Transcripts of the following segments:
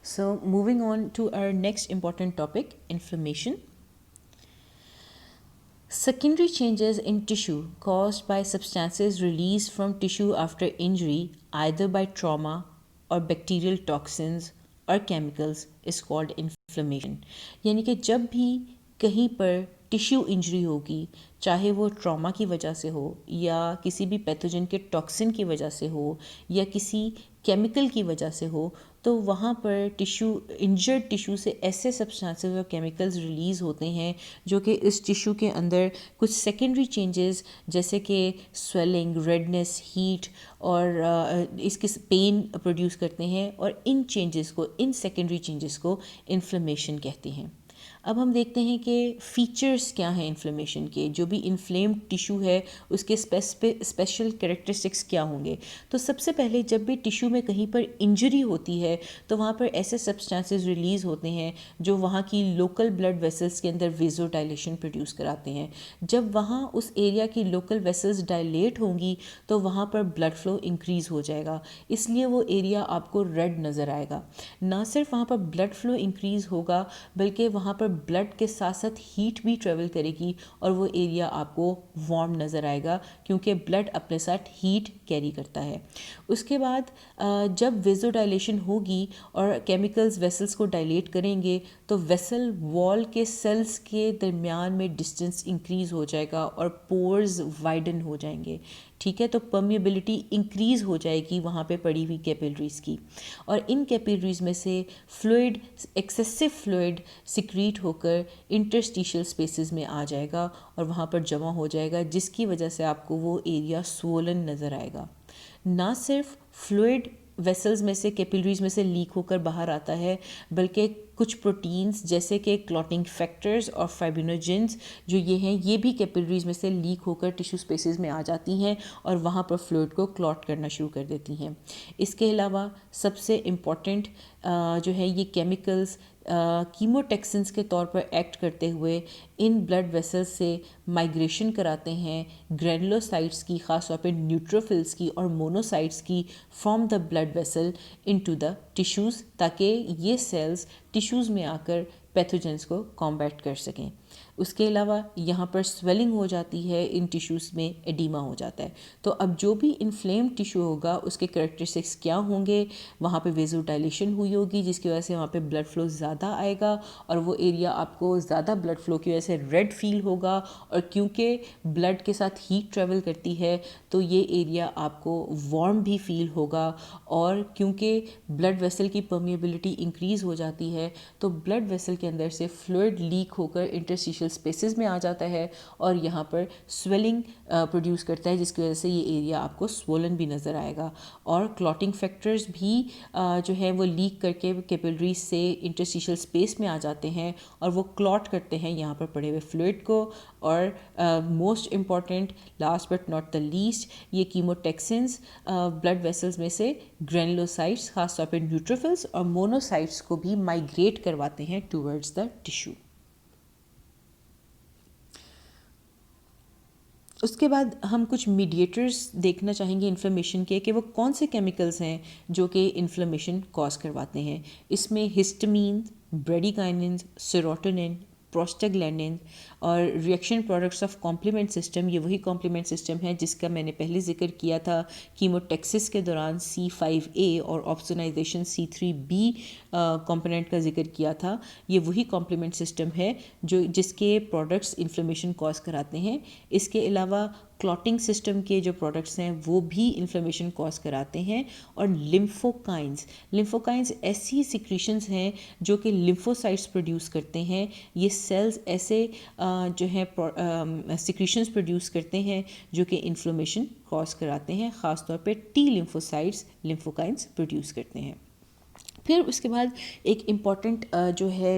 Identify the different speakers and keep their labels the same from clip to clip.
Speaker 1: So moving on to our next important topic, inflammation. Secondary changes in tissue caused by substances released from tissue after injury, either by trauma or bacterial toxins or chemicals, is called inflammation. यानी कि जब भी कहीं पर tissue injury होगी, चाहे वो trauma की वजह से हो या किसी भी पैथोजन के टॉक्सिन की वजह से हो या किसी केमिकल की वजह से हो, तो वहाँ पर टिश्यू, इंजर्ड टिश्यू से ऐसे सब्सटेंसेस और केमिकल्स रिलीज़ होते हैं जो कि इस टिश्यू के अंदर कुछ सेकेंडरी चेंजेस जैसे कि स्वेलिंग, रेडनेस, हीट और इसके पेन प्रोड्यूस करते हैं, और इन चेंजेस को, इन सेकेंडरी चेंजेस को इन्फ्लेमेशन कहते हैं। अब हम देखते हैं कि फ़ीचर्स क्या हैं इन्फ्लेमेशन के, जो भी इन्फ्लेम्ड टिश्यू है उसके स्पेशल कैरेक्टरिस्टिक्स क्या होंगे। तो सबसे पहले जब भी टिश्यू में कहीं पर इंजरी होती है तो वहाँ पर ऐसे सब्सटेंसेस रिलीज़ होते हैं जो वहाँ की लोकल ब्लड वेसल्स के अंदर वेज़ोडाइलेशन प्रोड्यूस कराते हैं। जब वहाँ उस एरिया की लोकल वेसल्स डायलेट होंगी तो वहाँ पर ब्लड फ्लो इंक्रीज़ हो जाएगा, इसलिए वो एरिया आपको रेड नज़र आएगा। ना सिर्फ वहाँ पर ब्लड फ्लो इंक्रीज़ होगा बल्कि वहाँ पर ब्लड के साथ साथ हीट भी ट्रेवल करेगी और वो एरिया आपको वार्म नज़र आएगा, क्योंकि ब्लड अपने साथ हीट कैरी करता है। उसके बाद जब वेज़ोडाइलेशन होगी और केमिकल्स वेसल्स को डायलेट करेंगे तो वेसल वॉल के सेल्स के दरमियान में डिस्टेंस इंक्रीज़ हो जाएगा और पोर्स वाइडन हो जाएंगे। ठीक है, तो परमिएबिलिटी इंक्रीज़ हो जाएगी वहाँ पे पड़ी हुई कैपिलरीज़ की, और इन कैपिलरीज़ में से फ्लूइड, एक्सेसिव फ्लूइड सिक्रीट होकर इंटरस्टिशियल स्पेसेस में आ जाएगा और वहाँ पर जमा हो जाएगा, जिसकी वजह से आपको वो एरिया स्वोलन नज़र आएगा। ना सिर्फ फ्लूइड वेसल्स में से, कैपिलरीज में से लीक होकर बाहर आता है, बल्कि कुछ प्रोटीन्स जैसे कि क्लॉटिंग फैक्टर्स और फाइब्रिनोजेंस जो ये हैं, ये भी कैपिलरीज में से लीक होकर टिश्यू स्पेसेस में आ जाती हैं और वहाँ पर फ्लूइड को क्लॉट करना शुरू कर देती हैं। इसके अलावा सबसे इम्पॉर्टेंट जो है, ये केमिकल्स कीमोटेक्सिन्स के तौर पर एक्ट करते हुए इन ब्लड वेसल्स से माइग्रेशन कराते हैं ग्रेनुलोसाइट्स की, ख़ास तौर पे न्यूट्रोफिल्स की और मोनोसाइट्स की, from the blood vessel into the tissues, ताकि ये सेल्स टिश्यूज़ में आकर पैथोजेंस को कॉम्बैट कर सकें। उसके अलावा यहाँ पर स्वेलिंग हो जाती है, इन टिश्यूज़ में एडीमा हो जाता है। तो अब जो भी इन्फ्लेम्ड टिश्यू होगा उसके कैरेक्टरिस्टिक्स क्या होंगे, वहाँ पे वेज़ोडाइलेशन हुई होगी जिसकी वजह से वहाँ पे ब्लड फ्लो ज़्यादा आएगा और वो एरिया आपको ज़्यादा ब्लड फ्लो की वजह से रेड फील होगा, और क्योंकि ब्लड के साथ हीट ट्रेवल करती है तो ये एरिया आपको वार्म भी फील होगा, और क्योंकि ब्लड वेसल की परमिएबिलिटी इंक्रीज़ हो जाती है तो ब्लड वेसल के अंदर से फ्लूइड लीक होकर इंटरस्टिशियल स्पेसेस में आ जाता है और यहाँ पर स्वेलिंग प्रोड्यूस करता है, जिसकी वजह से ये एरिया आपको स्वोलन भी नज़र आएगा। और क्लॉटिंग फैक्टर्स भी जो है वो लीक करके कैपिलरीज से इंटरस्टिशियल स्पेस में आ जाते हैं और वो क्लॉट करते हैं यहाँ पर पड़े हुए फ्लूइड को। और most important, last but not the least, ये कीमोटेक्सिन्स ब्लड वेसल्स में से ग्रेनुलोसाइट्स, खासतौर पर न्यूट्रोफिल्स और मोनोसाइट्स को भी माइग्रेट करवाते हैं टूवर्ड्स द टिश्यू। उसके बाद हम कुछ मीडिएटर्स देखना चाहेंगे इन्फ्लेमेशन के, कि वो कौन से केमिकल्स हैं जो कि इन्फ्लेमेशन कॉज करवाते हैं। इसमें हिस्टामीन, ब्रेडिकाइनिन, सेरोटोनिन, प्रोस्टाग्लैंडिन और reaction products of complement system, ये वही कॉम्प्लीमेंट सिस्टम है जिसका मैंने पहले जिक्र किया था कीमोटेक्सिस के दौरान, C5a और ऑप्सोनाइजेशन C3b कंपोनेंट का जिक्र किया था। ये वही कॉम्प्लीमेंट सिस्टम है जो जिसके प्रोडक्ट्स इन्फ्लेमेशन कॉज कराते हैं। इसके अलावा क्लॉटिंग सिस्टम के जो प्रोडक्ट्स हैं वो भी इन्फ्लेमेशन कॉज कराते हैं। और लिम्फोकाइंस ऐसी सिक्रीशंस हैं जो कि लिम्फोसाइट्स प्रोड्यूस करते हैं। ये सेल्स ऐसे जो है सिक्रीशंस प्रोड्यूस करते हैं जो कि इन्फ्लेमेशन कॉज कराते हैं, ख़ासतौर पे टी लिम्फोसाइट्स लिम्फोकाइंस प्रोड्यूस करते हैं। फिर उसके बाद एक इम्पॉर्टेंट जो है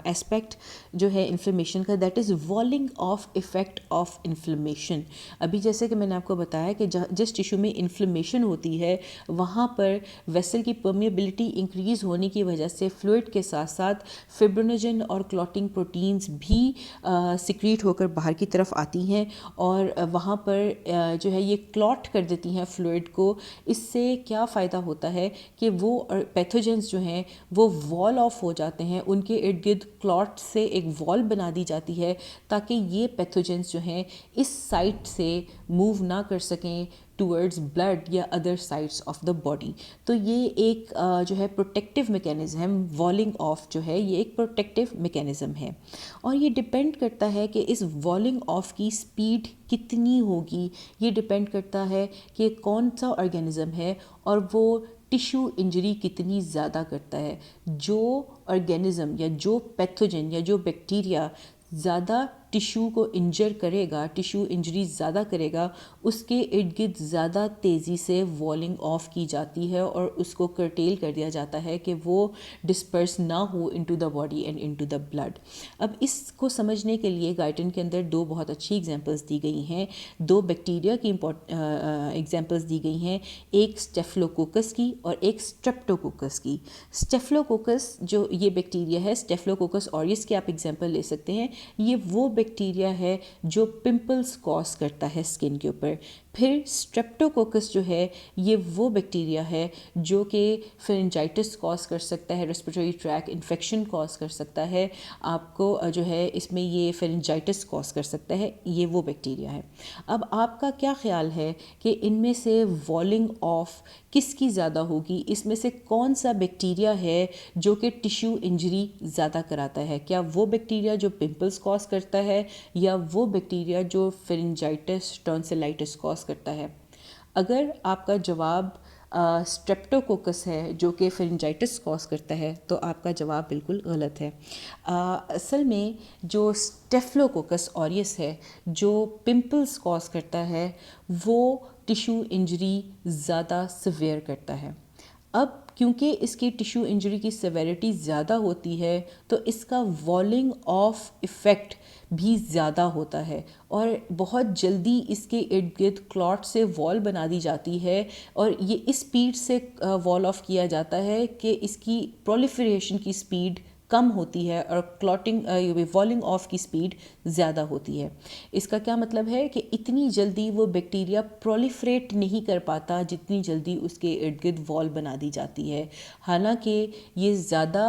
Speaker 1: एस्पेक्ट जो है इन्फ्लेमेशन का, that is वॉलिंग of effect of inflammation. अभी जैसे कि मैंने आपको बताया कि जिस टिश्यू में इन्फ्लेमेशन होती है वहाँ पर वेसल की परमिएबिलिटी इंक्रीज़ होने की वजह से फ्लूइड के साथ साथ फिब्रिनोजन और क्लॉटिंग प्रोटीन्स भी सिक्रीट होकर बाहर की तरफ आती हैं और वहाँ पर जो है ये क्लॉट कर देती हैं फ्लूइड को। इससे क्या फ़ायदा होता है कि वो और पैथोजेंस जो हैं वो वॉल ऑफ हो जाते हैं, उनके इर्द गिर्द क्लॉट से एक वॉल बना दी जाती है ताकि ये पैथोजेंस जो हैं इस साइट से मूव ना कर सकें टूवर्ड्स ब्लड या other sites of the body. तो ये एक जो है प्रोटेक्टिव मैकेनिज़्म है, वॉलिंग ऑफ जो है ये एक प्रोटेक्टिव मैकेनिज़्म है। और ये डिपेंड करता है कि इस वॉलिंग ऑफ की स्पीड कितनी होगी, ये डिपेंड करता है कि कौन सा ऑर्गेनिज़म है और वो टिश्यू इंजरी कितनी ज़्यादा करता है। जो ऑर्गेनिज़म या जो पैथोजन या जो बैक्टीरिया ज़्यादा टिश्यू को इंजर करेगा, टिश्यू इंजरी ज़्यादा करेगा, उसके इर्द गिर्द ज़्यादा तेज़ी से वॉलिंग ऑफ की जाती है और उसको कर्टेल कर दिया जाता है कि वो डिस्पर्स ना हो into the body and into the blood. अब इसको समझने के लिए गाइटन के अंदर दो बहुत अच्छी एग्जांपल्स दी गई हैं, दो बैक्टीरिया की एग्जांपल्स दी गई हैं, एक स्टेफिलोकोकस की और एक स्ट्रेप्टोकोकस की। स्टेफिलोकोकस जो ये बैक्टीरिया है, स्टेफिलोकोकस ऑरियस की आप एग्जांपल ले सकते हैं, ये वो बैक्टीरिया है जो पिंपल्स कॉज करता है स्किन के ऊपर। फिर स्ट्रेप्टोकोकस जो है ये वो बैक्टीरिया है जो कि फेरेंजाइटिस कॉज कर सकता है, रेस्पिरेटरी ट्रैक इन्फेक्शन कॉज कर सकता है, आपको जो है इसमें ये फेरेंजाइटिस कॉज कर सकता है, ये वो बैक्टीरिया है। अब आपका क्या ख्याल है कि इनमें से वॉलिंग ऑफ किसकी ज़्यादा होगी, इसमें से कौन सा बैक्टीरिया है जो कि टिश्यू इंजरी ज़्यादा कराता है? क्या वो बैक्टीरिया जो पिंपल्स कॉज करता है या वो बैक्टीरिया जो फेरेंजाइटिस टॉन्सिलाइटिस कॉज करता है? अगर आपका जवाब स्ट्रेप्टोकोकस है जो कि फेरेंजाइटिस कॉज करता है तो आपका जवाब बिल्कुल गलत है। असल में जो स्टेफिलोकोकस ऑरियस है जो पिंपल्स कॉज करता है वो टिश्यू इंजरी ज़्यादा सिवियर करता है। अब क्योंकि इसकी टिश्यू इंजरी की सेवेरिटी ज़्यादा होती है तो इसका वॉलिंग ऑफ इफ़ेक्ट भी ज़्यादा होता है और बहुत जल्दी इसके इर्द गिर्द क्लॉट से वॉल बना दी जाती है और ये इस स्पीड से वॉल ऑफ किया जाता है कि इसकी प्रोलिफरेशन की स्पीड कम होती है और क्लॉटिंग वॉलिंग ऑफ की स्पीड ज़्यादा होती है। इसका क्या मतलब है कि इतनी जल्दी वो बैक्टीरिया प्रोलिफरेट नहीं कर पाता जितनी जल्दी उसके इर्द गिर्द वॉल बना दी जाती है। हालांकि ये ज़्यादा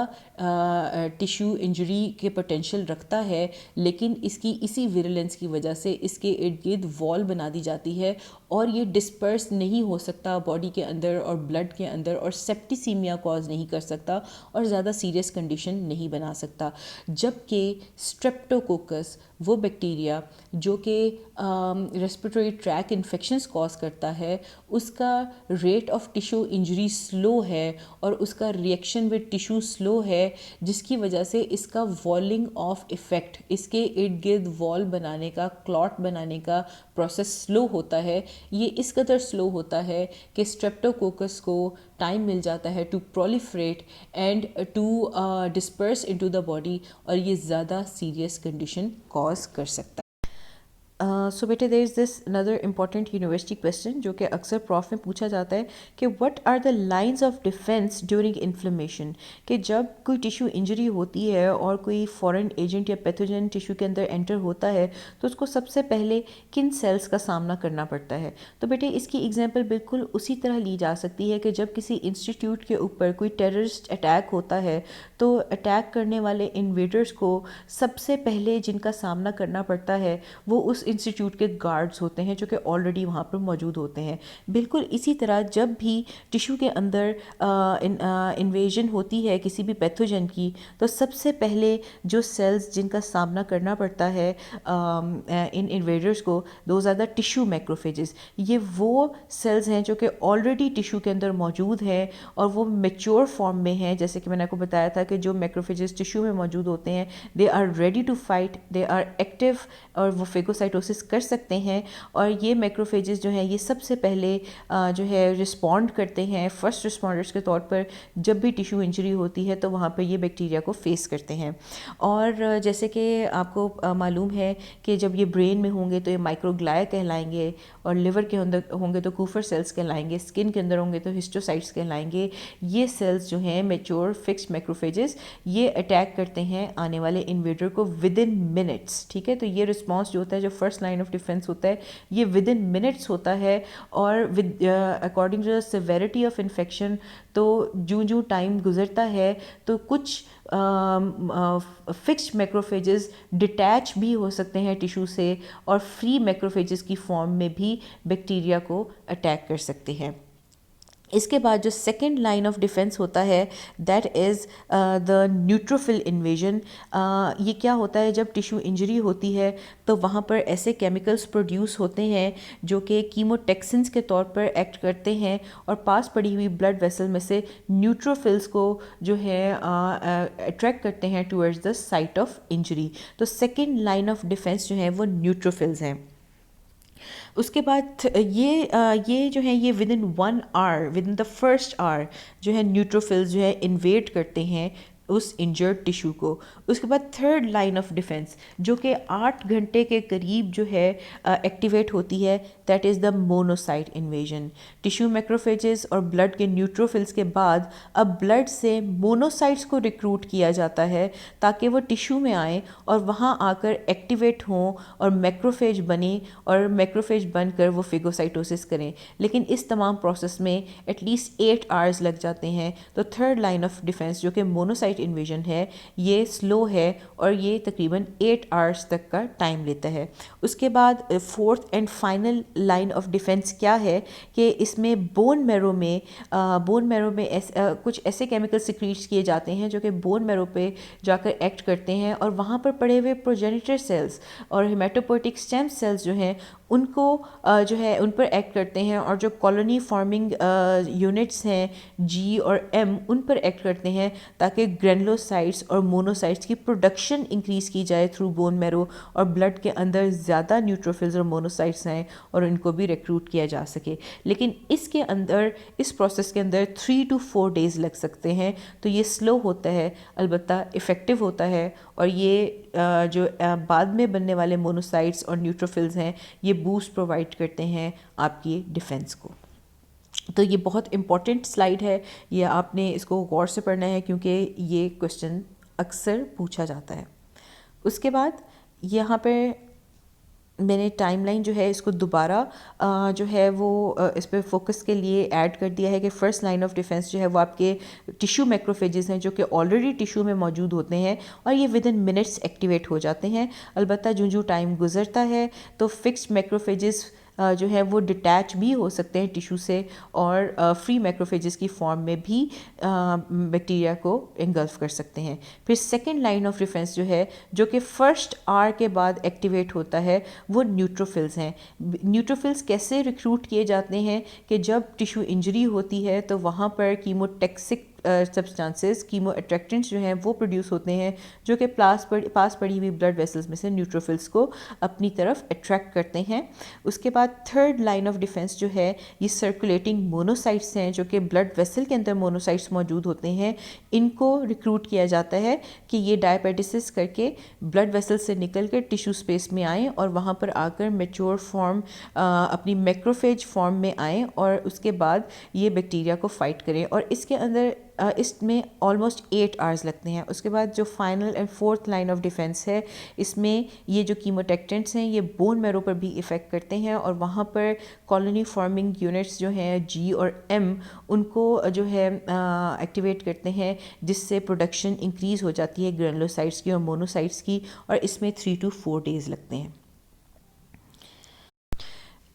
Speaker 1: टिश्यू इंजरी के पोटेंशियल रखता है लेकिन इसकी इसी विरुलेंस की वजह से इसके इर्द गिर्द वॉल बना दी जाती है और ये डिस्पर्स नहीं हो सकता बॉडी के अंदर और ब्लड के अंदर और सेप्टिसीमिया कॉज नहीं कर सकता और ज़्यादा सीरियस कंडीशन नहीं बना सकता। जबकि स्ट्रेप्टोकोकस वो बैक्टीरिया जो कि रेस्पिरेटरी ट्रैक इन्फेक्शंस कॉज करता है उसका rate of tissue injury slow है और उसका रिएक्शन विद टिश्यू स्लो है जिसकी वजह से इसका वॉलिंग ऑफ इफ़ेक्ट, इसके इर्द गिर्द वॉल बनाने का, क्लॉट बनाने का प्रोसेस स्लो होता है। ये इस कदर स्लो होता है कि स्ट्रेप्टोकोकस को टाइम मिल जाता है to proliferate and to disperse into the body और ये ज़्यादा सीरियस कंडीशन कॉज कर सकता है। सो बेटे there is this another important university question जो कि अक्सर प्रॉफ में पूछा जाता है कि what are the lines of defence during inflammation, कि जब कोई टिश्यू इंजरी होती है और कोई फॉरेन एजेंट या पैथोजन टिश्यू के अंदर एंटर होता है तो उसको सबसे पहले किन सेल्स का सामना करना पड़ता है। तो बेटे इसकी एग्जांपल बिल्कुल उसी तरह ली जा सकती है कि जब किसी इंस्टीट्यूट के ऊपर कोई टेररिस्ट अटैक होता है तो अटैक करने वाले इन्वेडर्स को सबसे पहले जिनका सामना करना पड़ता है वो उस इंस्टीट्यूट के गार्ड्स होते हैं जो कि ऑलरेडी वहाँ पर मौजूद होते हैं। बिल्कुल इसी तरह जब भी टिश्यू के अंदर इन्वेजन होती है किसी भी पैथोजन की तो सबसे पहले जो सेल्स जिनका सामना करना पड़ता है इन इन्वेडर्स को, those are the tissue macrophages. ये वो सेल्स हैं जो कि ऑलरेडी टिश्यू के अंदर मौजूद हैं और वो मेच्योर फॉर्म में हैं। जैसे कि मैंने आपको बताया था कि जो मैक्रोफेजेस टिश्यू में मौजूद होते हैं they are ready to fight, they are active और वो फेगोसाइटोसिस कर सकते हैं और ये मैक्रोफेजेस जो हैं ये सबसे पहले जो है रिस्पॉन्ड करते हैं फर्स्ट रिस्पॉन्डर्स के तौर पर जब भी टिश्यू इंजरी होती है तो वहाँ पर ये बैक्टीरिया को फेस करते हैं। और जैसे कि आपको मालूम है कि जब ये ब्रेन में होंगे तो ये माइक्रोग्लाया कहलाएंगे और लिवर के अंदर होंगे तो कूफर सेल्स कहलाएंगे, स्किन के अंदर होंगे तो हिस्टोसाइट्स कहलाएंगे। ये सेल्स जो हैं मेच्योर फिक्स्ड मैक्रोफेजेस ये अटैक करते हैं आने वाले इन्वेडर को विद इन मिनट्स। ठीक है, तो ये रिस्पॉन्स जो होता है जो first line line of defence होता है ये विद इन मिनट्स होता है, और with according to the severity of infection, तो जो टाइम गुजरता है तो कुछ फिक्स्ड मैक्रोफेजेस डिटैच भी हो सकते हैं टिश्यू से, और फ्री मैक्रोफेजेस की फॉर्म में भी बैक्टीरिया को अटैक कर सकते हैं। इसके बाद जो सेकेंड लाइन ऑफ डिफेंस होता है that is the neutrophil invasion. ये क्या होता है, जब टिश्यू इंजरी होती है तो वहाँ पर ऐसे केमिकल्स प्रोड्यूस होते हैं जो कि कीमोटेक्सिन्स के तौर पर एक्ट करते हैं और पास पड़ी हुई ब्लड वेसल में से न्यूट्रोफिल्स को जो है अट्रैक्ट करते हैं towards the site of injury. तो सेकेंड लाइन ऑफ डिफेंस जो है वो न्यूट्रोफिल्स हैं। उसके बाद ये जो है ये within 1 hour, within the first hour जो है न्यूट्रोफिल्स जो है इन्वेड करते हैं उस इंजर्ड टिश्यू को। उसके बाद थर्ड लाइन ऑफ डिफेंस जो कि 8 घंटे के करीब जो है एक्टिवेट होती है, that is the monocyte invasion. Tissue macrophages और ब्लड के न्यूट्रोफिल्स के बाद अब ब्लड से मोनोसाइट्स को रिक्रूट किया जाता है ताकि वो टिश्यू में आएँ और वहाँ आकर एक्टिवेट हों और मैक्रोफेज बने, और मैक्रोफेज बनकर वो फिगोसाइटोसिस करें। लेकिन इस तमाम प्रोसेस में एटलीस्ट 8 आवर्स लग जाते हैं। तो थर्ड लाइन ऑफ डिफेंस जो कि मोनोसाइट इन्वेजन है ये स्लो है और ये तकरीबन 8 आवर्स तक का टाइम लेता है। उसके बाद fourth and final line of defence क्या है कि इसमें बोन मैरो में कुछ ऐसे केमिकल सिक्रीट्स किए जाते हैं जो कि बोन मैरो पे जाकर एक्ट करते हैं और वहाँ पर पड़े हुए प्रोजेनिटर सेल्स और हेमेटोपोइटिक स्टेम सेल्स जो हैं उनको जो है उन पर एक्ट करते हैं, और जो कॉलोनी फॉर्मिंग यूनिट्स हैं जी और एम उन पर एक्ट करते हैं ताकि ग्रेनुलोसाइट्स और मोनोसाइट्स की प्रोडक्शन इंक्रीज़ की जाए थ्रू बोन मैरो, और ब्लड के अंदर ज़्यादा न्यूट्रोफिल्स और मोनोसाइट्स आएँ और इनको भी रिक्रूट किया जा सके। लेकिन इसके अंदर इस प्रोसेस के अंदर 3 to 4 डेज़ लग सकते हैं। तो ये स्लो होता है अलबत्ता इफ़ेक्टिव होता है, और ये जो बाद में बनने वाले मोनोसाइट्स और न्यूट्रोफिल्स हैं ये बूस्ट प्रोवाइड करते हैं आपकी डिफेंस को। तो ये बहुत इम्पॉर्टेंट स्लाइड है, ये आपने इसको गौर से पढ़ना है क्योंकि ये क्वेश्चन अक्सर पूछा जाता है। उसके बाद यहाँ पे मैंने टाइमलाइन जो है इसको दोबारा जो है वो इस पर फोकस के लिए ऐड कर दिया है कि फ़र्स्ट लाइन ऑफ डिफेंस जो है वो आपके टिश्यू मैक्रोफेजेस हैं जो कि ऑलरेडी टिश्यू में मौजूद होते हैं और ये विद इन मिनट्स एक्टिवेट हो जाते हैं। अलबत्ता जो टाइम गुजरता है तो फिक्स्ड मैक्रोफेजेस जो है वो डिटैच भी हो सकते हैं टिश्यू से, और फ्री मैक्रोफेजेस की फॉर्म में भी बैक्टीरिया को इंगल्फ कर सकते हैं। फिर सेकेंड लाइन ऑफ डिफेंस जो है जो कि फर्स्ट आवर के बाद एक्टिवेट होता है वो न्यूट्रोफिल्स हैं। न्यूट्रोफिल्स कैसे रिक्रूट किए जाते हैं कि जब टिश्यू इंजरी होती है तो वहाँ पर कीमोटेक्सिक सब्सटेंसेस कीमो अट्रैक्टेंट्स जो हैं वो प्रोड्यूस होते हैं जो कि पास पड़ी हुई ब्लड वेसल्स में से न्यूट्रोफिल्स को अपनी तरफ अट्रैक्ट करते हैं। उसके बाद थर्ड लाइन ऑफ डिफेंस जो है ये सर्कुलेटिंग मोनोसाइट्स हैं जो कि ब्लड वेसल के अंदर मोनोसाइट्स मौजूद होते हैं, इनको रिक्रूट किया जाता है कि ये डायपेटिसिस करके ब्लड वेसल से निकल कर टिश्यू स्पेस में आएँ और वहाँ पर आकर मेच्योर फॉर्म अपनी मैक्रोफेज फॉर्म में आएँ और उसके बाद ये बैक्टीरिया को फाइट करें, और इसके अंदर इसमें ऑलमोस्ट 8 आवर्स लगते हैं। उसके बाद जो final and fourth line of defence है इसमें ये जो कीमोटेक्टेंट्स हैं ये बोन मैरो पर भी इफ़ेक्ट करते हैं और वहाँ पर कॉलोनी फॉर्मिंग यूनिट्स जो हैं जी और एम उनको जो है एक्टिवेट करते हैं जिससे प्रोडक्शन इंक्रीज़ हो जाती है ग्रेनुलोसाइट्स की और मोनोसाइट्स की, और इसमें 3 to 4 डेज़ लगते हैं।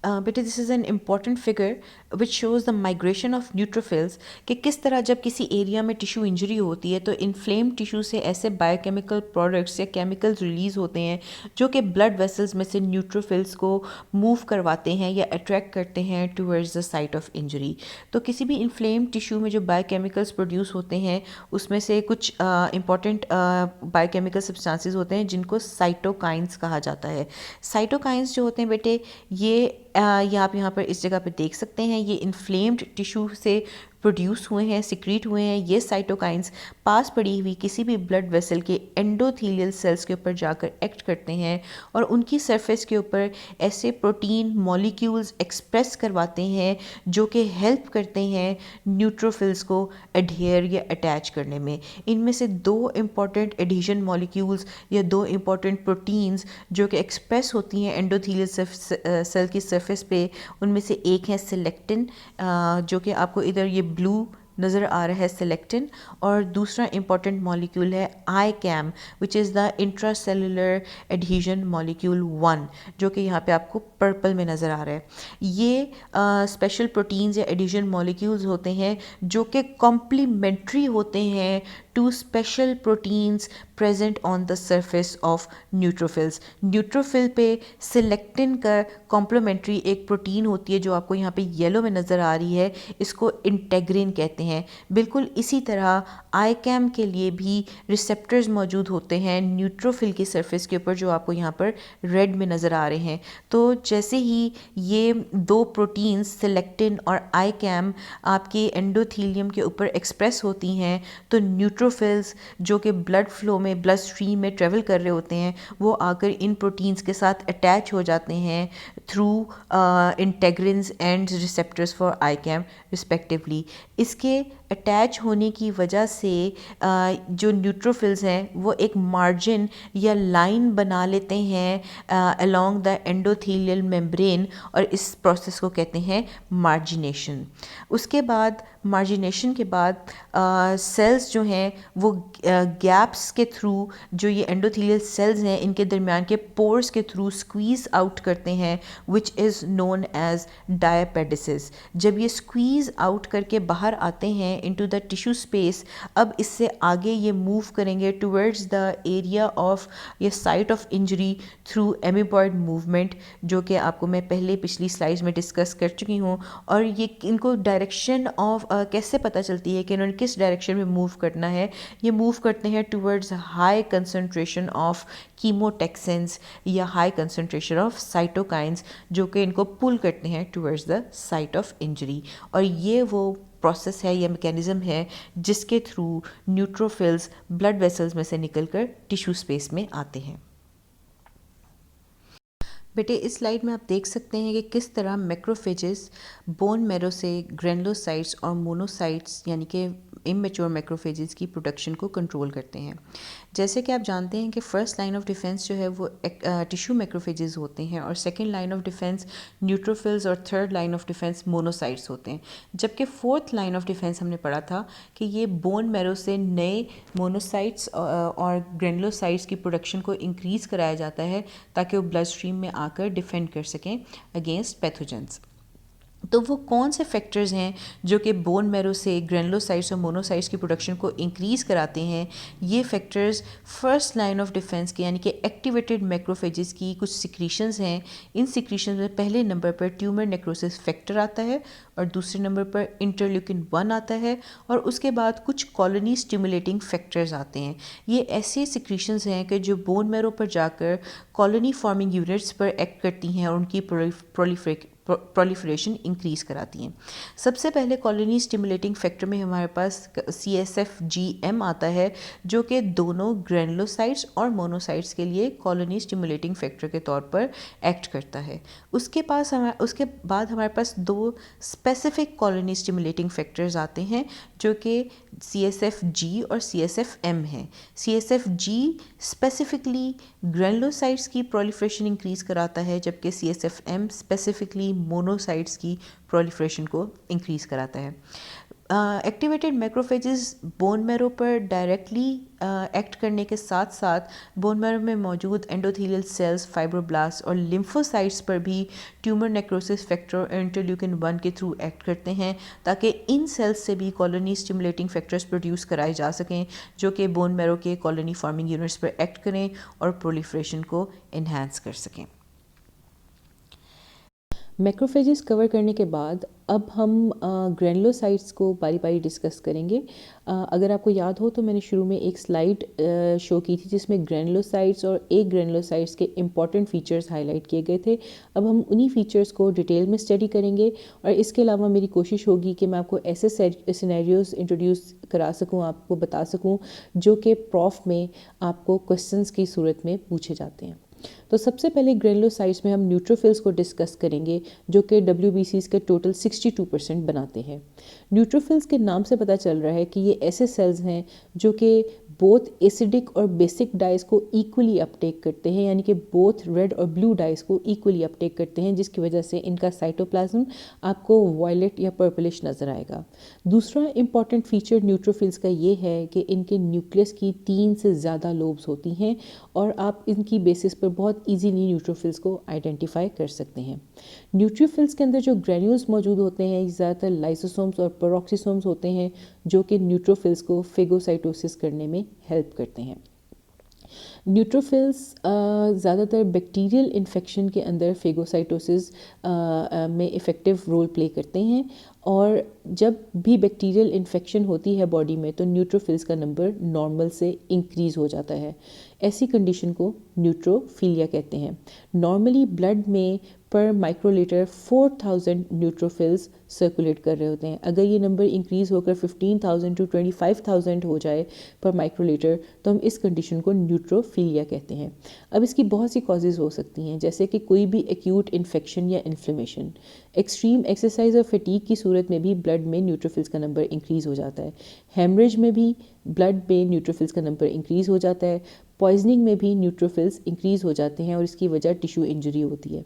Speaker 1: बेटे this is an important figure which shows the migration of neutrophils कि किस तरह जब किसी एरिया में टिश्यू इंजरी होती है तो इन्फ्लेम टिश्यू से ऐसे बायोकेमिकल प्रोडक्ट्स या केमिकल्स रिलीज़ होते हैं जो कि ब्लड वेसल्स में से न्यूट्रोफिल्स को मूव करवाते हैं या अट्रैक्ट करते हैं towards the site of injury. तो किसी भी इन्फ्लेम टिश्यू में जो बायोकेमिकल्स प्रोड्यूस होते हैं उसमें से कुछ इंपॉर्टेंट बायोकेमिकल सब्सटेंसेस होते हैं जिनको साइटोकाइंस कहा जाता है। साइटोकाइंस जो होते हैं बेटे ये आप यहाँ पर इस जगह पे देख सकते हैं, ये इन्फ्लेम्ड टिश्यू से प्रोड्यूस हुए हैं, सिक्रीट हुए हैं, ये साइटोकाइंस पास पड़ी हुई किसी भी ब्लड वेसल के एंडोथेलियल सेल्स के ऊपर जाकर एक्ट करते हैं और उनकी सरफेस के ऊपर ऐसे प्रोटीन मॉलिक्यूल्स एक्सप्रेस करवाते हैं जो कि हेल्प करते हैं न्यूट्रोफिल्स को एडहेयर या अटैच करने में। इनमें से दो इम्पॉर्टेंट एडिशन मॉलिक्यूल्स या दो इम्पॉर्टेंट प्रोटीन्स जो कि एक्सप्रेस होती हैं एंडोथेलियल सेल की सरफेस पे, उनमें से एक है सिलेक्टिन, जो कि आपको इधर ये ब्लू नज़र आ रहा है सिलेक्टिन, और दूसरा इंपॉर्टेंट मॉलिक्यूल है I CAM which is the intracellular adhesion molecule 1 जो कि यहाँ पे आपको पर्पल में नज़र आ रहा है। ये स्पेशल प्रोटीन्स या एडिशन मॉलिक्यूल्स होते हैं जो कि कॉम्प्लीमेंट्री होते हैं to special proteins present on the surface of neutrophils. Neutrophil पे सिलेक्टिन का कॉम्प्लीमेंट्री एक प्रोटीन होती है जो आपको यहाँ पे येलो में नज़र आ रही है, इसको इंटेग्रिन कहते हैं। बिल्कुल इसी तरह आईकैम के लिए भी रिसेप्टर्स मौजूद होते हैं न्यूट्रोफिल की सरफेस के ऊपर जो आपको यहाँ पर रेड में नज़र आ रहे हैं। तो जैसे ही ये दो प्रोटीन्स सिलेक्टिन और आईकैम आपके एंडोथीलियम के ऊपर एक्सप्रेस होती हैं तो न्यूट्रोफिल्स जो कि ब्लड फ्लो में ब्लड स्ट्रीम में ट्रेवल कर रहे होते हैं वो आकर इन प्रोटीन्स के साथ अटैच हो जाते हैं through integrins and receptors for ICAM respectively. इसके अटैच होने की वजह से जो न्यूट्रोफिल्स हैं वो एक मार्जिन या लाइन बना लेते हैं अलोंग द एंडोथेलियल मेम्ब्रेन और इस प्रोसेस को कहते हैं मार्जिनेशन। उसके बाद मार्जिनेशन के बाद सेल्स जो हैं वो गैप्स के थ्रू जो ये एंडोथेलियल सेल्स हैं इनके दरमियान के पोर्स के थ्रू स्क्वीज़ आउट करते हैं विच इज़ नोन एज डायपेडिसिस। जब ये स्क्वीज़ आउट करके बाहर आते हैं इनटू द टिश्यू स्पेस, अब इससे आगे ये मूव करेंगे टुवर्ड्स द एरिया ऑफ या site of injury through amoeboid movement, जो कि आपको मैं पहले पिछली स्लाइड्स में डिस्कस कर चुकी हूँ। और ये इनको डायरेक्शन ऑफ कैसे पता चलती है कि इन्होंने किस डायरेक्शन में मूव करना है, ये मूव करते हैं टुवर्ड्स हाई कंसनट्रेशन ऑफ कीमोटेक्सिन्स या हाई कंसनट्रेशन ऑफ साइटोकाइंस जो कि इनको पुल करते हैं towards the site of injury. और ये वो प्रोसेस है या मैकेनिज़्म है जिसके थ्रू न्यूट्रोफिल्स ब्लड वेसल्स में से निकलकर टिश्यू स्पेस में आते हैं। बेटे इस स्लाइड में आप देख सकते हैं कि किस तरह मैक्रोफेजेस बोन मैरो से ग्रेनुलोसाइट्स और मोनोसाइट्स यानी कि इमेच्योर मैक्रोफेजेस की प्रोडक्शन को कंट्रोल करते हैं। जैसे कि आप जानते हैं कि फर्स्ट लाइन ऑफ डिफेंस जो है वो टिश्यू मैक्रोफेजेस होते हैं और second line of defence neutrophils और third line of defence monocytes होते हैं। जबकि फोर्थ लाइन ऑफ डिफेंस हमने पढ़ा था कि ये बोन मैरो से नए मोनोसाइट्स और ग्रेनुलोसाइट्स की प्रोडक्शन को इंक्रीज़ कराया जाता है ताकि वो ब्लड स्ट्रीम में आकर डिफेंड कर सकें अगेंस्ट पैथोजेंस। तो वो कौन से फैक्टर्स हैं जो कि बोन मैरो से ग्रेनुलोसाइट्स और मोनोसाइट्स की प्रोडक्शन को इंक्रीज़ कराते हैं? ये factors first line of defence के यानी कि एक्टिवेटेड मैक्रोफेजेस की कुछ सिक्रीशंस हैं। इन सिक्रीशंस में पहले नंबर पर ट्यूमर नेक्रोसिस फैक्टर आता है और दूसरे नंबर पर इंटरल्यूकिन 1 आता है और उसके बाद कुछ कॉलोनी स्टिमुलेटिंग फैक्टर्स आते हैं। ये ऐसे सिक्रीशंस हैं कि जो बोन मैरो पर जाकर कॉलोनी फॉर्मिंग यूनिट्स पर एक्ट करती हैं और उनकी प्रोलिफरेशन इंक्रीज़ कराती हैं। सबसे पहले कॉलोनी स्टिमुलेटिंग फैक्टर में हमारे पास CSF-GM आता है जो कि दोनों ग्रेनुलोसाइट्स और मोनोसाइट्स के लिए कॉलोनी स्टिमुलेटिंग फैक्टर के तौर पर एक्ट करता है। उसके बाद हमारे पास दो स्पेसिफिक कॉलोनी स्टिमुलेटिंग फैक्टर्स आते हैं जो कि CSF-G और CSF-M हैं। CSF-G स्पेसिफिकली ग्रेनुलोसाइट्स की प्रोलिफरेशन इंक्रीज़ कराता है जबकि CSF-M स्पेसिफिकली मोनोसाइट्स की प्रोलिफरेशन को इंक्रीज़ कराता है। एक्टिवेटेड मैक्रोफेजेस बोन मैरो पर डायरेक्टली एक्ट करने के साथ साथ बोन मैरो में मौजूद एंडोथेलियल सेल्स, फाइब्रोब्लास्ट और लिम्फोसाइट्स पर भी ट्यूमर नेक्रोसिस फैक्टर और इंटरल्यूकिन 1 के थ्रू एक्ट करते हैं ताकि इन सेल्स से भी कॉलोनी स्टिमुलेटिंग फैक्टर्स प्रोड्यूस कराए जा सकें जो कि बोन मैरो के कॉलोनी फॉर्मिंग यूनिट्स पर एक्ट करें और प्रोलिफरेशन को इन्हांस कर सकें। मैक्रोफेजेस कवर करने के बाद अब हम ग्रैनुलोसाइट्स को बारी बारी डिस्कस करेंगे। अगर आपको याद हो तो मैंने शुरू में एक स्लाइड शो की थी जिसमें ग्रैनुलोसाइट्स और एक ग्रैनुलोसाइट्स के इम्पॉर्टेंट फीचर्स हाईलाइट किए गए थे। अब हम उन्हीं फीचर्स को डिटेल में स्टडी करेंगे और इसके अलावा मेरी कोशिश होगी कि मैं आपको ऐसे सिनेरियोज इंट्रोड्यूस करा सकूं, आपको बता सकूं जो कि प्रॉफ में आपको क्वेश्चंस की सूरत में पूछे जाते हैं। तो सबसे पहले ग्रैनुलोसाइट्स में हम न्यूट्रोफिल्स को डिस्कस करेंगे जो कि WBCs के टोटल 62% बनाते हैं। न्यूट्रोफिल्स के नाम से पता चल रहा है कि ये ऐसे सेल्स हैं जो कि बोथ एसिडिक और बेसिक डाइज को इक्वली अपटेक करते हैं, यानी कि बोथ रेड और ब्लू डाइज को इक्वली अपटेक करते हैं, जिसकी वजह से इनका साइटोप्लाज्म आपको वायलेट या पर्पलिश नज़र आएगा। दूसरा इंपॉर्टेंट फीचर न्यूट्रोफिल्स का ये है कि इनके न्यूक्लियस की 3 से ज़्यादा लोब्स होती हैं और आप इनकी बेसिस पर बहुत ईजीली न्यूट्रोफिल्स को आइडेंटिफाई कर सकते हैं। न्यूट्रोफिल्स के अंदर जो ग्रैन्यूल्स मौजूद होते हैं ज़्यादातर लाइसोसोम्स और पेरोक्सिसोम्स होते हैं जो कि न्यूट्रोफिल्स को फेगोसाइटोसिस करने में हेल्प करते हैं। न्यूट्रोफिल्स ज़्यादातर बैक्टीरियल इन्फेक्शन के अंदर फेगोसाइटोसिस में इफ़ेक्टिव रोल प्ले करते हैं और जब भी बैक्टीरियल इन्फेक्शन होती है बॉडी में तो न्यूट्रोफिल्स का नंबर नॉर्मल से इंक्रीज़ हो जाता है। ऐसी कंडीशन को न्यूट्रोफिलिया कहते हैं। नॉर्मली ब्लड में पर माइक्रोलीटर 4000 न्यूट्रोफिल्स सर्कुलेट कर रहे होते हैं। अगर ये नंबर इंक्रीज़ होकर 15,000 टू 25,000 हो जाए पर माइक्रोलीटर तो हम इस कंडीशन को न्यूट्रोफिलिया कहते हैं। अब इसकी बहुत सी कॉजेज़ हो सकती हैं, जैसे कि कोई भी एक्यूट इन्फेक्शन या इन्फ्लेमेशन, एक्सट्रीम एक्सरसाइज और फटीग की सूरत में भी ब्लड में न्यूट्रोफिल्स का नंबर इंक्रीज़ हो जाता है। हेमरेज में भी ब्लड में न्यूट्रोफिल्स का नंबर इंक्रीज़ हो जाता है। पॉइजनिंग में भी न्यूट्रोफिल्स इंक्रीज़ हो जाते हैं और इसकी वजह टिश्यू इंजरी होती है।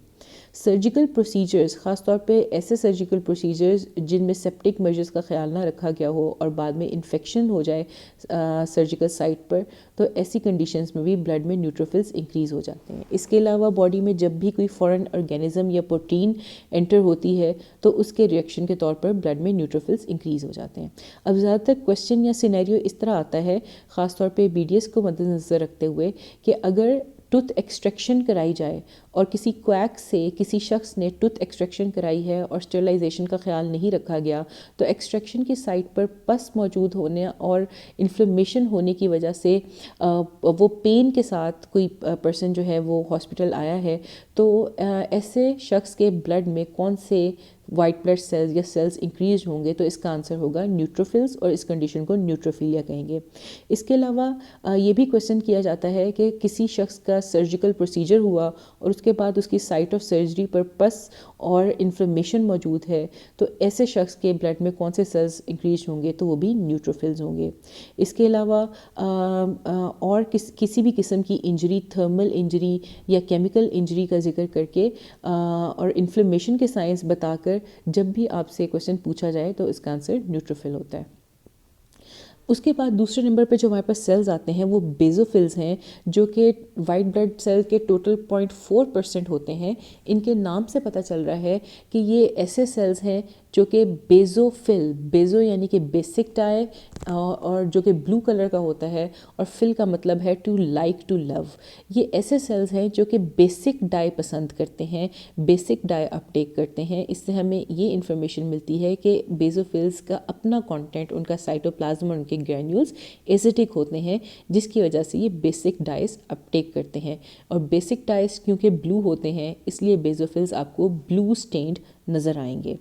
Speaker 1: सर्जिकल प्रोसीजर्स, ख़ासतौर पे ऐसे सर्जिकल प्रोसीजर्स जिनमें सेप्टिक मेजर्स का ख्याल ना रखा गया हो और बाद में इन्फेक्शन हो जाए सर्जिकल साइट पर, तो ऐसी कंडीशंस में भी ब्लड में न्यूट्रोफिल्स इंक्रीज़ हो जाते हैं। इसके अलावा बॉडी में जब भी कोई फॉरेन ऑर्गेनिज्म या प्रोटीन एंटर होती है तो उसके रिएक्शन के तौर पर ब्लड में न्यूट्रोफिल्स इंक्रीज़ हो जाते हैं। अब ज़्यादातर क्वेश्चन या सिनेरियो इस तरह आता है, ख़ासतौर पे BDS को मद्देनज़र रखते हुए, कि अगर टूथ एक्सट्रैक्शन कराई जाए और किसी क्वैक से किसी शख्स ने टूथ एक्सट्रैक्शन कराई है और स्टरलाइजेशन का ख्याल नहीं रखा गया तो एक्सट्रैक्शन की साइट पर पस मौजूद होने और इन्फ्लेमेशन होने की वजह से वो पेन के साथ कोई पर्सन जो है वो हॉस्पिटल आया है, तो ऐसे शख्स के ब्लड में कौन से वाइट ब्लड सेल्स या सेल्स इंक्रीज होंगे, तो इसका आंसर होगा न्यूट्रोफिल्स और इस कंडीशन को न्यूट्रोफिलिया कहेंगे। इसके अलावा ये भी क्वेश्चन किया जाता है कि किसी शख्स का सर्जिकल प्रोसीजर हुआ और उसके बाद उसकी साइट ऑफ सर्जरी पर पस और इन्फ्लेमेशन मौजूद है, तो ऐसे शख्स के ब्लड में कौन से सेल्स इंक्रीज होंगे, तो वो भी न्यूट्रोफिल्स होंगे। इसके अलावा और किसी भी किस्म की इंजरी, थर्मल इंजरी या केमिकल इंजरी का जिक्र करके और इन्फ्लेमेशन के साइंस बताकर जब भी आपसे क्वेश्चन पूछा जाए तो इसका आंसर न्यूट्रोफिल होता है। उसके बाद दूसरे नंबर पे जो हमारे पास सेल्स आते हैं वो बेजोफिल्स हैं, जो कि वाइट ब्लड सेल के टोटल 0.4% होते हैं। इनके नाम से पता चल रहा है कि ये ऐसे सेल्स हैं जो कि बेजोफिल, बेजो यानी कि बेसिक डाई, और जो कि ब्लू कलर का होता है, और फिल का मतलब है टू लाइक, टू लव। ये ऐसे सेल्स हैं जो कि बेसिक डाई पसंद करते हैं, बेसिक डाई अपटेक करते हैं। इससे हमें ये इन्फॉर्मेशन मिलती है कि बेजोफिल्स का अपना कंटेंट, उनका साइटोप्लाज्म और उनके ग्रैन्यूल्स एसिडिक होते हैं, जिसकी वजह से ये बेसिक डाइस अपटेक करते हैं। और बेसिक डाइस क्योंकि ब्लू होते हैं इसलिए बेजोफिल्स आपको ब्लू स्टेन्ड नज़र आएंगे।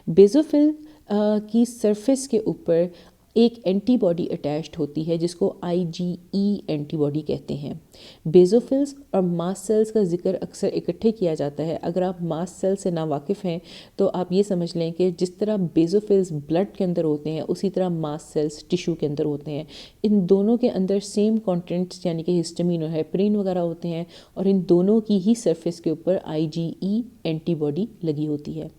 Speaker 1: बेजोफिल की सरफेस के ऊपर एक एंटीबॉडी अटैच्ड होती है जिसको IgE एंटीबॉडी कहते हैं। बेजोफिल्स और मास्ट सेल्स का जिक्र अक्सर इकट्ठे किया जाता है। अगर आप मास्ट सेल से नावाकिफ़ हैं तो आप ये समझ लें कि जिस तरह बेजोफिल्स ब्लड के अंदर होते हैं उसी तरह मास्ट सेल्स टिश्यू के अंदर होते हैं। इन दोनों के अंदर सेम कंटेंट्स यानी कि हिस्टामिन और हेपरिन वगैरह होते हैं और इन दोनों की ही सरफेस के ऊपर IgE एंटीबॉडी लगी होती है।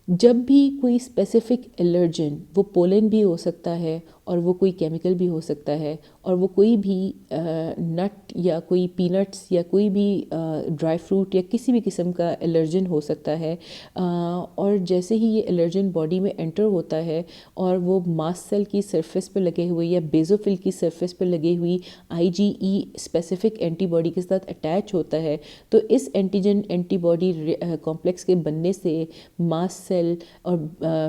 Speaker 1: जब भी कोई स्पेसिफिक एलर्जन, वो पोलन भी हो सकता है और वो कोई केमिकल भी हो सकता है, और वो कोई भी नट या कोई पीनट्स या कोई भी ड्राई फ्रूट या किसी भी किस्म का एलर्जन हो सकता है। और जैसे ही ये एलर्जन बॉडी में एंटर होता है और वो मास्ट सेल की सरफेस पर लगे हुए या बेजोफिल की सरफेस पर लगी हुई आईजीई स्पेसिफिक एंटीबॉडी के साथ अटैच होता है, तो इस एंटीजन एंटीबॉडी कॉम्प्लेक्स के बनने से मास्ट सेल और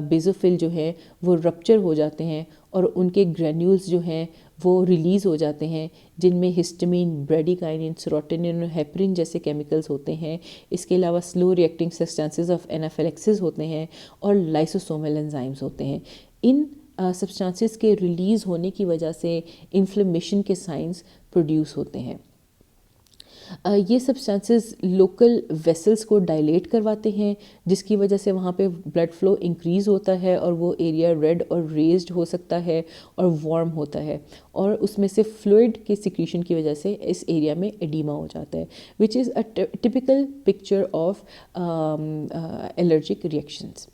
Speaker 1: बेजोफिल जो है वो रप्चर हो जाते हैं और उनके ग्रैन्यूल्स जो हैं वो रिलीज़ हो जाते हैं, जिनमें हिस्टामिन, ब्रेडिकाइनिन, सेरोटोनिन और हेपरिन जैसे केमिकल्स होते हैं। इसके अलावा slow reacting substances of anaphylaxis होते हैं और लाइसोसोमल एंजाइम्स होते हैं। इन सब्सटेंसेस के रिलीज़ होने की वजह से इन्फ्लेमेशन के साइंस प्रोड्यूस होते हैं। ये सब्सटेंसेस लोकल वेसल्स को डायलेट करवाते हैं, जिसकी वजह से वहाँ पे ब्लड फ्लो इंक्रीज़ होता है और वो एरिया रेड और रेज्ड हो सकता है और वार्म होता है, और उसमें से फ्लूइड के सिक्रीशन की वजह से इस एरिया में एडीमा हो जाता है, which is a typical picture of allergic reactions.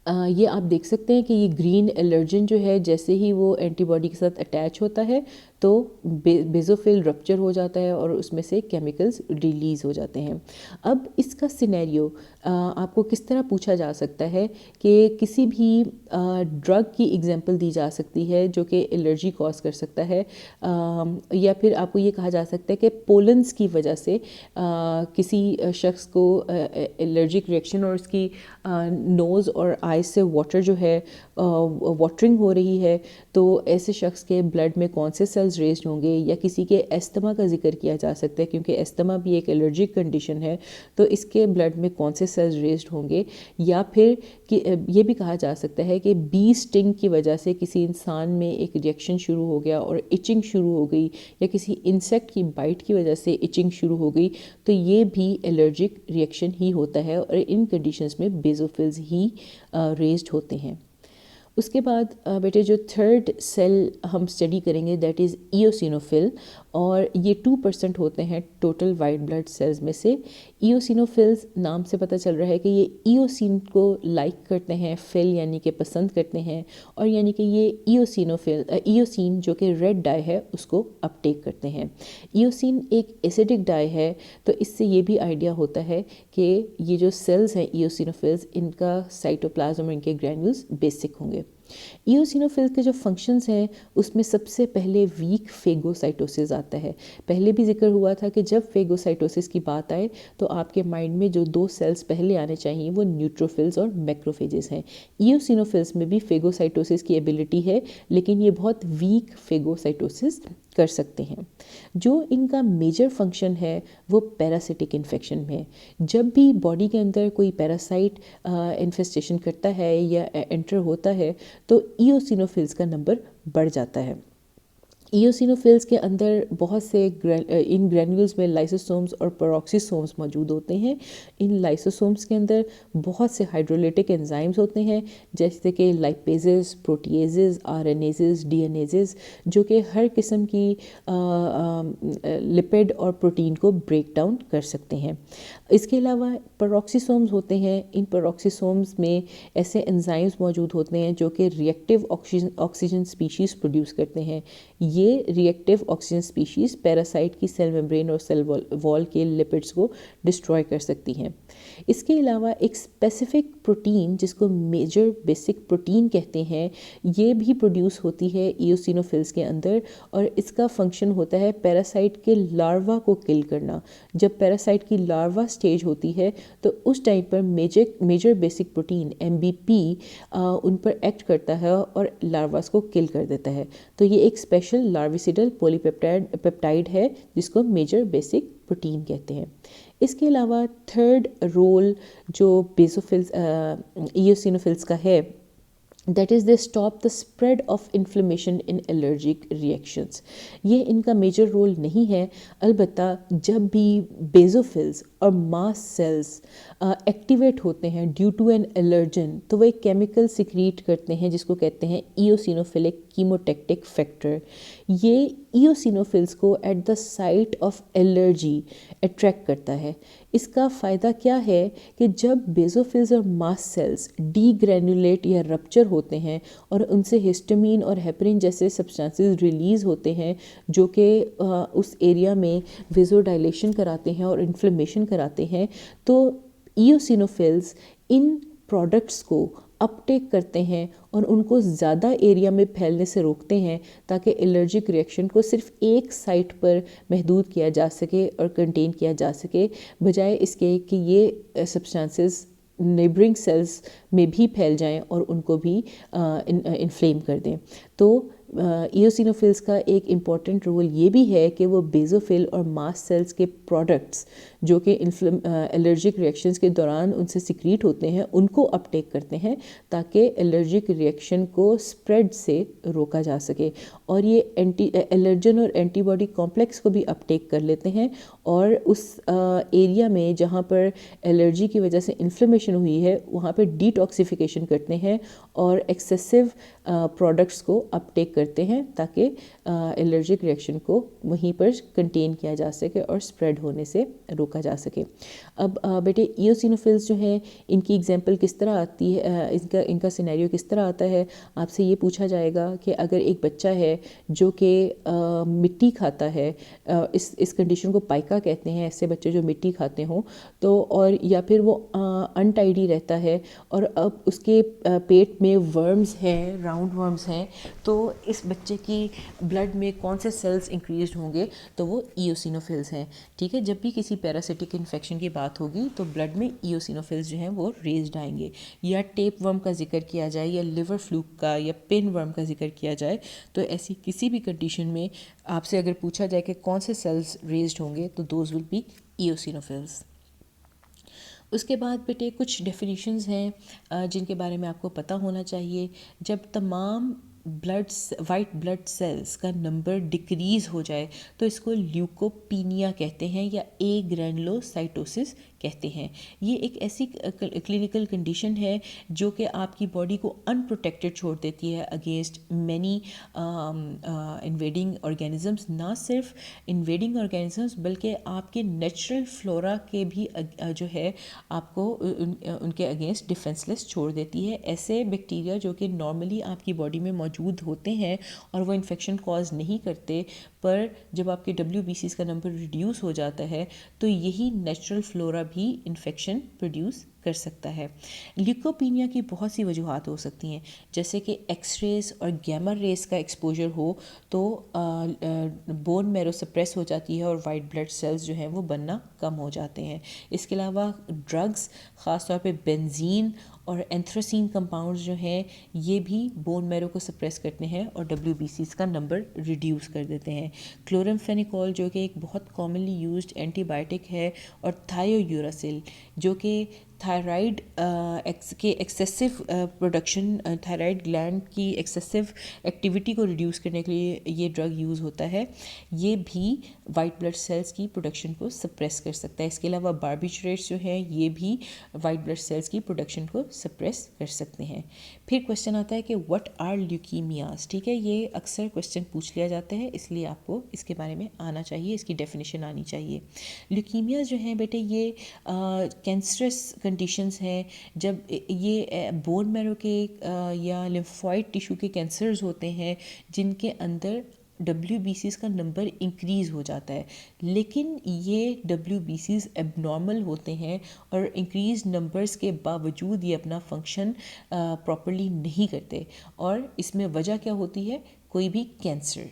Speaker 1: ये आप देख सकते हैं कि ये ग्रीन एलर्जन जो है जैसे ही वो एंटीबॉडी के साथ अटैच होता है तो बेजोफिल रप्चर हो जाता है और उसमें से केमिकल्स रिलीज़ हो जाते हैं। अब इसका सिनेरियो आपको किस तरह पूछा जा सकता है कि किसी भी ड्रग की एग्जांपल दी जा सकती है जो कि एलर्जी कॉज कर सकता है, या फिर आपको ये कहा जा सकता है कि पोलन्स की वजह से किसी शख्स को एलर्जिक रिएक्शन और उसकी नोज़ और आइज से वाटर जो है वाटरिंग हो रही है, तो ऐसे शख्स के ब्लड में कौन से सेल्स रेज्ड होंगे, या किसी के एस्थमा का जिक्र किया जा सकता है क्योंकि एस्थमा भी एक एलर्जिक कंडीशन है, तो इसके ब्लड में कौन से सेल्स रेज्ड होंगे, या फिर कि ये भी कहा जा सकता है कि बी स्टिंग की वजह से किसी इंसान में एक रिएक्शन शुरू हो गया और इचिंग शुरू हो गई, या किसी इंसेक्ट की बाइट की वजह से इचिंग शुरू हो गई, तो ये भी एलर्जिक रिएक्शन ही होता है और इन कंडीशंस में बेजोफिल्स ही रेज्ड होते हैं। उसके बाद बेटे जो थर्ड सेल हम स्टडी करेंगे दैट इज़ ईओसिनोफिल, और ये 2% होते हैं टोटल वाइट ब्लड सेल्स में से। ईओसिनोफिल्स नाम से पता चल रहा है कि ये ईओसिन को लाइक करते हैं, फिल यानी कि पसंद करते हैं, और यानी कि ये ईओसिन जो कि रेड डाई है उसको अपटेक करते हैं। ईओसिन एक एसिडिक डाई है, तो इससे ये भी आइडिया होता है कि ये जो सेल्स हैं ईओसिनोफिल्स, इनका साइटोप्लाज्म और इनके ग्रैन्यूल्स बेसिक होंगे। ईओसिनोफिल्स के जो फंक्शंस हैं उसमें सबसे पहले वीक फेगोसाइटोसिस आता है। पहले भी जिक्र हुआ था कि जब फेगोसाइटोसिस की बात आए तो आपके माइंड में जो 2 सेल्स पहले आने चाहिए वो न्यूट्रोफिल्स और मैक्रोफेजेस हैं। ईओसिनोफिल्स में भी फेगोसाइटोसिस की एबिलिटी है, लेकिन ये बहुत वीक फेगोसाइटोसिस कर सकते हैं। जो इनका मेजर फंक्शन है वो पैरासिटिक इन्फेक्शन में है। जब भी बॉडी के अंदर कोई पैरासाइट इन्फेस्टेशन करता है या एंटर होता है तो ईओसिनोफिल्स का नंबर बढ़ जाता है। ईओसिनोफिल्स के अंदर बहुत से इन ग्रैन्यूल्स में लाइसोसोम्स और पेरोक्सिसोम्स मौजूद होते हैं। इन लाइसोसोम्स के अंदर बहुत से हाइड्रोलिटिक एंजाइम्स होते हैं, जैसे कि लाइपेजेस, प्रोटीएजेस, आरएनएजेस, डीएनएजेस, जो कि हर किस्म की लिपिड और प्रोटीन को ब्रेक डाउन कर सकते हैं। इसके अलावा पेरोक्सिसोम्स होते हैं। इन पेरोक्सिसोम्स में ऐसे एंजाइम्स मौजूद होते हैं जो कि रिएक्टिव ऑक्सीजन स्पीशीज़ प्रोड्यूस करते हैं। ये रिएक्टिव ऑक्सीजन स्पीशीज़ पैरासाइट की सेल मेम्ब्रेन और सेल वॉल के लिपिड्स को डिस्ट्रॉय कर सकती हैं। इसके अलावा एक स्पेसिफिक प्रोटीन जिसको मेजर बेसिक प्रोटीन कहते हैं, ये भी प्रोड्यूस होती है ईओसिनोफिल्स के अंदर, और इसका फंक्शन होता है पैरासाइट के लार्वा को किल करना। जब पैरासाइट की लार्वा स्टेज होती है तो उस टाइम पर मेजर बेसिक प्रोटीन MBP उन पर एक्ट करता है और लार्वास को किल कर देता है। तो ये एक स्पेशल लार्विसिडल पॉलीपेप्टाइड है जिसको मेजर बेसिक प्रोटीन कहते हैं। इसके अलावा थर्ड रोल जो बेसोफिल्स ईओसिनोफिल्स का है, that is they stop the spread of inflammation in allergic reactions. ये इनका मेजर रोल नहीं है, अलबत्ता जब भी बेसोफिल्स और मास्ट सेल्स एक्टिवेट होते हैं ड्यू टू एन एलर्जन, तो वो एक केमिकल सिक्रीट करते हैं जिसको कहते हैं ईओसिनोफिलिक कीमोटैक्टिक फैक्टर। ये ईओसिनोफिल्स को at the site of allergy attract करता है। इसका फ़ायदा क्या है कि जब बेसोफिल्स और मास्ट सेल्स डीग्रैनुलेट या रप्चर होते हैं और उनसे हिस्टामीन और हेपरिन जैसे सब्सटेंसेस रिलीज़ होते हैं जो कि उस एरिया में वेजोडाइलेशन कराते हैं और इन्फ्लेमेशन कराते हैं, तो ईओसिनोफिल्स इन प्रोडक्ट्स को अपटेक करते हैं और उनको ज़्यादा एरिया में फैलने से रोकते हैं ताकि एलर्जिक रिएक्शन को सिर्फ एक साइट पर महदूद किया जा सके और कंटेन किया जा सके, बजाय इसके कि ये सब्सटेंसेस नेबरिंग सेल्स में भी फैल जाएं और उनको भी इन्फ्लेम कर दें। तो ईओसिनोफिल्स का एक इम्पॉर्टेंट रोल ये भी है कि वो बेसोफिल और मास्ट सेल्स के प्रोडक्ट्स जो कि एलर्जिक रिएक्शंस के दौरान उनसे सिक्रीट होते हैं उनको अपटेक करते हैं ताकि एलर्जिक रिएक्शन को स्प्रेड से रोका जा सके, और ये एलर्जन और एंटीबॉडी कॉम्प्लेक्स को भी अपटेक कर लेते हैं और उस एरिया में जहाँ पर एलर्जी की वजह से इन्फ्लेमेशन हुई है वहाँ पर डिटॉक्सिफिकेशन करते हैं और एक्सेसिव प्रोडक्ट्स को अपटेक करते हैं ताकि एलर्जिक रिएक्शन को वहीं पर कंटेन किया जा सके और स्प्रेड होने से रोका जा सके। अब बेटे ईओसिनोफिल्स जो हैं इनकी एग्जांपल किस तरह आती है, इनका सिनेरियो किस तरह आता है, आपसे ये पूछा जाएगा कि अगर एक बच्चा है जो कि मिट्टी खाता है, इस कंडीशन को पाइका कहते हैं, ऐसे बच्चे जो मिट्टी खाते हों तो, और या फिर वो अनटाइडी रहता है और अब उसके पेट में वर्म्स हैं, राउंड वर्म्स हैं, तो इस बच्चे की ब्लड में कौन से सेल्स इंक्रीज होंगे, तो वो ईओसिनोफिल्स हैं। ठीक है, जब भी किसी पैरासिटिक इन्फेक्शन की बात होगी तो ब्लड में ईओसिनोफिल्स जो हैं वो रेज्ड आएंगे। या टेप वर्म का जिक्र किया जाए या लिवर फ्लूक का या पिन वर्म का जिक्र किया जाए, तो ऐसी किसी भी कंडीशन में आपसे अगर पूछा जाए कि कौन से सेल्स रेज्ड होंगे तो दोज विल बी ईओसिनोफिल्स। उसके बाद बेटे कुछ डेफिनेशंस हैं जिनके बारे में आपको पता होना चाहिए। जब तमाम वाइट ब्लड सेल्स का नंबर डिक्रीज़ हो जाए तो इसको ल्यूकोपीनिया कहते हैं या ए ग्रैनुलोसाइटोसिस कहते हैं। ये एक ऐसी क्लिनिकल कंडीशन है जो कि आपकी बॉडी को अनप्रोटेक्टेड छोड़ देती है अगेंस्ट मैनी इन्वेडिंग ऑर्गेनिजम्स। ना सिर्फ इन्वेडिंग ऑर्गेनिजम्स बल्कि आपके नेचुरल फ्लोरा के भी जो है आपको उनके अगेंस्ट डिफेंसलेस छोड़ देती है। ऐसे बैक्टीरिया जो कि नॉर्मली आपकी बॉडी में मौजूद होते हैं और वो इन्फेक्शन कॉज नहीं करते, पर जब आपके WBCs का नंबर रिड्यूस हो जाता है तो यही नेचुरल फ्लोरा भी इन्फेक्शन प्रोड्यूस कर सकता है। ल्यूकोपीनिया की बहुत सी वजूहात हो सकती हैं, जैसे कि एक्सरेज और गैमा रेस का एक्सपोजर हो तो बोन मैरो सप्रेस हो जाती है और वाइट ब्लड सेल्स जो हैं वो बनना कम हो जाते हैं। इसके अलावा ड्रग्स, ख़ास तौर पे बेंजीन और एंथ्रासीन कंपाउंड्स जो हैं ये भी बोन मैरो को सप्रेस करते हैं और WBCs का नंबर रिड्यूस कर देते हैं। क्लोरामफेनिकोल जो कि एक बहुत कॉमनली यूज्ड एंटीबायोटिक है, और थायोयूरासिल जो कि थायराइड के एक्सेसिव प्रोडक्शन, थायराइड ग्लैंड की एक्सेसिव एक्टिविटी को रिड्यूस करने के लिए ये ड्रग यूज़ होता है। ये भी वाइट ब्लड सेल्स की प्रोडक्शन को सप्रेस कर सकता है। इसके अलावा बार्बिट्रेट्स जो हैं ये भी वाइट ब्लड सेल्स की प्रोडक्शन को सप्रेस कर सकते हैं। फिर क्वेश्चन आता है कि व्हाट आर ल्यूकीमियाज। ठीक है, ये अक्सर क्वेश्चन पूछ लिया जाता है, इसलिए आपको इसके बारे में आना चाहिए, इसकी डेफिनेशन आनी चाहिए। ल्यूकीमियाज जो हैं बेटे ये कैंसरस कंडीशंस हैं जब ये बोन मैरो के या लिम्फोइड टिश्यू के कैंसर्स होते हैं जिनके अंदर WBCs का नंबर इंक्रीज़ हो जाता है, लेकिन ये WBCs एबनॉर्मल होते हैं और इंक्रीज नंबर्स के बावजूद ये अपना फंक्शन प्रॉपरली नहीं करते। और इसमें वजह क्या होती है, कोई भी कैंसर।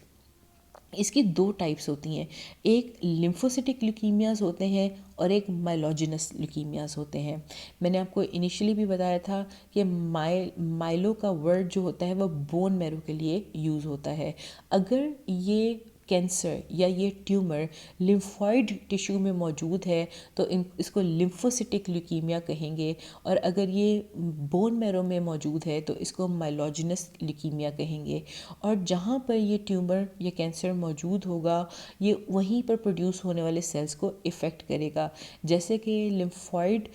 Speaker 1: इसकी दो टाइप्स होती हैं, एक लिम्फोसिटिक ल्यूकीमियाज होते हैं और एक माइलोजिनस ल्यूकीमियाज होते हैं। मैंने आपको इनिशियली भी बताया था कि माइलो का वर्ड जो होता है वह बोन मैरो के लिए यूज़ होता है। अगर ये कैंसर या ये ट्यूमर लिम्फॉइड टिश्यू में मौजूद है तो इसको लिम्फोसिटिक ल्यूकीमिया कहेंगे, और अगर ये बोन मैरो में मौजूद है तो इसको माइलोजेनस ल्यूकीमिया कहेंगे। और जहाँ पर ये ट्यूमर या कैंसर मौजूद होगा ये वहीं पर प्रोड्यूस होने वाले सेल्स को इफ़ेक्ट करेगा। जैसे कि लिम्फॉइड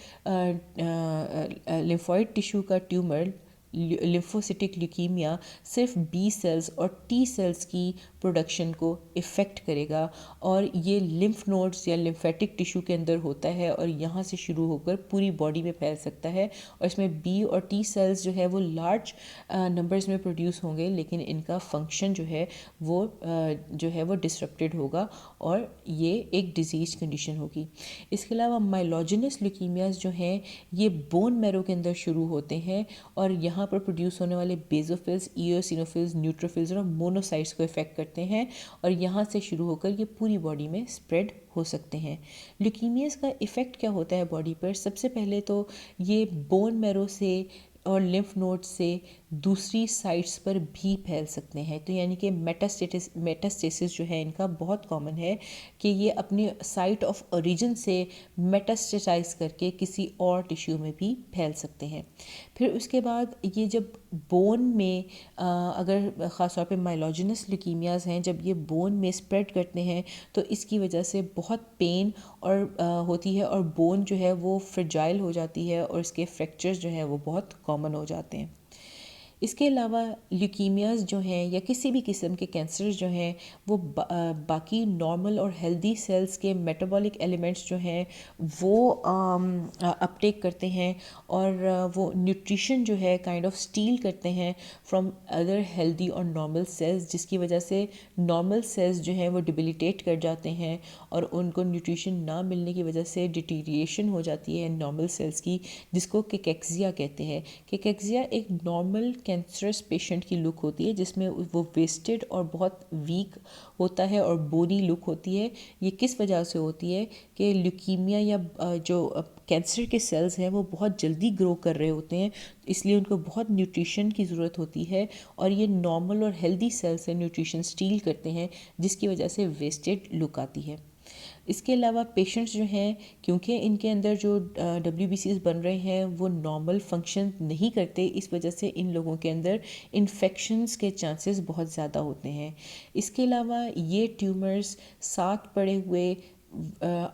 Speaker 1: टिश्यू का ट्यूमर लिम्फोसिटिक ल्यूकीमिया सिर्फ बी सेल्स और टी सेल्स की प्रोडक्शन को इफ़ेक्ट करेगा, और ये लिम्फ नोड्स या लिम्फेटिक टिश्यू के अंदर होता है और यहाँ से शुरू होकर पूरी बॉडी में फैल सकता है। और इसमें बी और टी सेल्स जो है वो लार्ज नंबर्स में प्रोड्यूस होंगे, लेकिन इनका फंक्शन जो है वो डिसरप्टेड होगा और ये एक डिजीज कंडीशन होगी। इसके अलावा माइलोजेनस ल्यूकीमियाज जो हैं ये बोन मैरो के अंदर शुरू होते हैं और यहाँ पर प्रोड्यूस होने वाले बेजोफिल्स, इओसिनोफिल्स, न्यूट्रोफिल्स और मोनोसाइट्स को इफेक्ट करते हैं, और यहाँ से शुरू होकर ये पूरी बॉडी में स्प्रेड हो सकते हैं। ल्यूकीमियाज का इफ़ेक्ट क्या होता है बॉडी पर? सबसे पहले तो ये बोन मैरो से और लिम्फ नोड से दूसरी साइट्स पर भी फैल सकते हैं। तो यानी कि मेटास्टेसिस जो है इनका बहुत कॉमन है कि ये अपने साइट ऑफ ओरिजिन से मेटास्टेसाइज करके किसी और टिश्यू में भी फैल सकते हैं। फिर उसके बाद ये जब बोन में अगर ख़ासतौर पे माइलोजेनस ल्यूकीमियाज हैं, जब ये बोन में स्प्रेड करते हैं तो इसकी वजह से बहुत पेन और होती है और बोन जो है वो फ्रेजाइल हो जाती है और इसके फ्रैक्चर्स जो हैं वो बहुत कॉमन हो जाते हैं। इसके अलावा ल्यूकीमियाज जो हैं या किसी भी किस्म के कैंसर जो हैं वो बाकी नॉर्मल और हेल्दी सेल्स के मेटाबॉलिक एलिमेंट्स जो हैं वो अपटेक करते हैं और वो न्यूट्रिशन जो है काइंड ऑफ स्टील करते हैं फ्रॉम अदर हेल्दी और नॉर्मल सेल्स, जिसकी वजह से नॉर्मल सेल्स जो हैं वो डिबिलिटेट कर जाते हैं और उनको न्यूट्रिशन ना मिलने की वजह से डिटीरिएशन हो जाती है नॉर्मल सेल्स की, जिसको केकेक्सिया कहते हैं। केकेक्सिया एक नॉर्मल कैंसरस पेशेंट की लुक होती है जिसमें वो वेस्टेड और बहुत वीक होता है और बोनी लुक होती है। ये किस वजह से होती है कि ल्यूकीमिया या जो कैंसर के सेल्स हैं वो बहुत जल्दी ग्रो कर रहे होते हैं, इसलिए उनको बहुत न्यूट्रिशन की ज़रूरत होती है और ये नॉर्मल और हेल्दी सेल्स से न्यूट्रिशन स्टील करते हैं, जिसकी वजह से वेस्टेड लुक आती है। इसके अलावा पेशेंट्स जो हैं क्योंकि इनके अंदर जो WBCs बन रहे हैं वो नॉर्मल फंक्शन नहीं करते, इस वजह से इन लोगों के अंदर इन्फेक्शंस के चांसेस बहुत ज़्यादा होते हैं। इसके अलावा ये ट्यूमर्स साथ पड़े हुए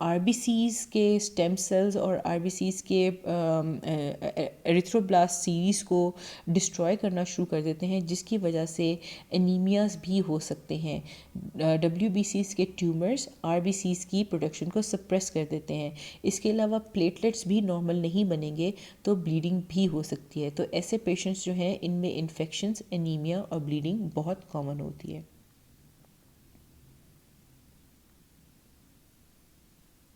Speaker 1: RBCs के स्टेम सेल्स और RBCs के एरिथ्रोब्लास्ट सीरीज़ को डिस्ट्रॉय करना शुरू कर देते हैं, जिसकी वजह से एनीमियाज भी हो सकते हैं। WBCs के ट्यूमर्स RBCs की प्रोडक्शन को सप्रेस कर देते हैं। इसके अलावा प्लेटलेट्स भी नॉर्मल नहीं बनेंगे तो ब्लीडिंग भी हो सकती है। तो ऐसे पेशेंट्स जो हैं इनमें इन्फेक्शंस, एनीमिया और ब्लीडिंग बहुत कॉमन होती है।